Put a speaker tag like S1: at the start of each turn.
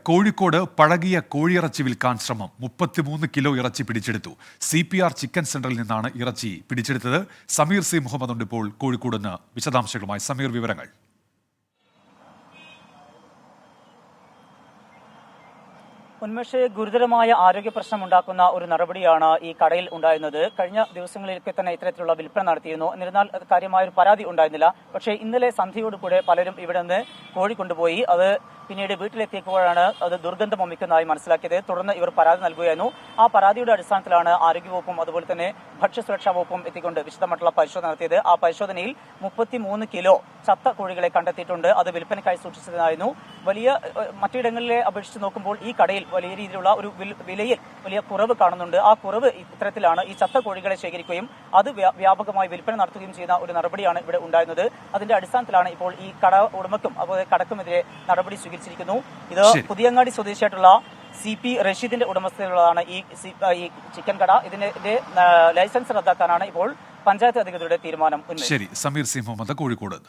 S1: കോഴിക്കോട് പഴകിയ കോഴിയിറച്ചി വിൽക്കാൻ ശ്രമം 33 കിലോ ഇറച്ചി പിടിച്ചെടുത്തു. CPR ചിക്കൻ സെന്ററിൽ നിന്നാണ് ഇറച്ചി പിടിച്ചെടുത്തത്. സമീർ സി മുഹമ്മദ് ഉണ്ട് ഇപ്പോൾ കോഴിക്കോട് നിന്ന് വിശദാംശങ്ങളുമായി. സമീർ, വിവരങ്ങൾ.
S2: ഉന്മേഷ്, ഗുരുതരമായ ആരോഗ്യ പ്രശ്നമുണ്ടാക്കുന്ന ഒരു നടപടിയാണ് ഈ കടയിൽ ഉണ്ടായിരുന്നത്. കഴിഞ്ഞ ദിവസങ്ങളിലൊക്കെ തന്നെ ഇത്തരത്തിലുള്ള വിൽപ്പന നടത്തിയിരുന്നു. എന്നിരുന്നാൽ കാര്യമായ ഒരു പരാതി ഉണ്ടായിരുന്നില്ല. പക്ഷേ ഇന്നലെ സന്ധ്യയോടുകൂടെ പലരും ഇവിടെ നിന്ന് കോഴി കൊണ്ടുപോയി. അത് പിന്നീട് വീട്ടിലെത്തിയപ്പോഴാണ് അത് ദുർഗന്ധം വമിക്കുന്നതായി മനസ്സിലാക്കിയത്. തുടർന്ന് ഇവർ പരാതി നൽകുകയായിരുന്നു. ആ പരാതിയുടെ അടിസ്ഥാനത്തിലാണ് ആരോഗ്യവകുപ്പും അതുപോലെ തന്നെ ഭക്ഷ്യസുരക്ഷാ വകുപ്പും എത്തിക്കൊണ്ട് വിശദമായിട്ടുള്ള പരിശോധന നടത്തിയത്. ആ പരിശോധനയിൽ 33 കിലോ ചത്ത കോഴികളെ കണ്ടെത്തിയിട്ടുണ്ട്. അത് വിൽപ്പനയ്ക്കായി സൂക്ഷിച്ചതായിരുന്നു. മറ്റിടങ്ങളിലെ അപേക്ഷിച്ച് നോക്കുമ്പോൾ ഈ കടയിൽ വലിയ രീതിയിലുള്ള ഒരു വിലയിൽ വലിയ കുറവ് കാണുന്നുണ്ട്. ആ കുറവ് ഇത്തരത്തിലാണ്. ഈ ചത്ത കോഴികളെ ശേഖരിക്കുകയും അത് വ്യാപകമായി വിൽപ്പന നടത്തുകയും ചെയ്യുന്ന ഒരു നടപടിയാണ് ഇവിടെ ഉണ്ടായിരുന്നത്. അതിന്റെ അടിസ്ഥാനത്തിലാണ് ഇപ്പോൾ ഈ കട ഉടമയ്ക്കും അതുപോലെ കടക്കുമെതിരെ നടപടി സ്വീകരിച്ചിരിക്കുന്നു. ഇത് പുതിയങ്ങാടി സ്വദേശിയായിട്ടുള്ള CP റഷീദിന്റെ ഉടമസ്ഥതയിലുള്ളതാണ് ഈ ചിക്കൻ കട. ഇതിന്റെ ലൈസൻസ് റദ്ദാക്കാനാണ് ഇപ്പോൾ പഞ്ചായത്ത് അധികൃതരുടെ തീരുമാനം.
S1: ശരി, സമീർ സി മുഹമ്മദ്, കോഴിക്കോട്.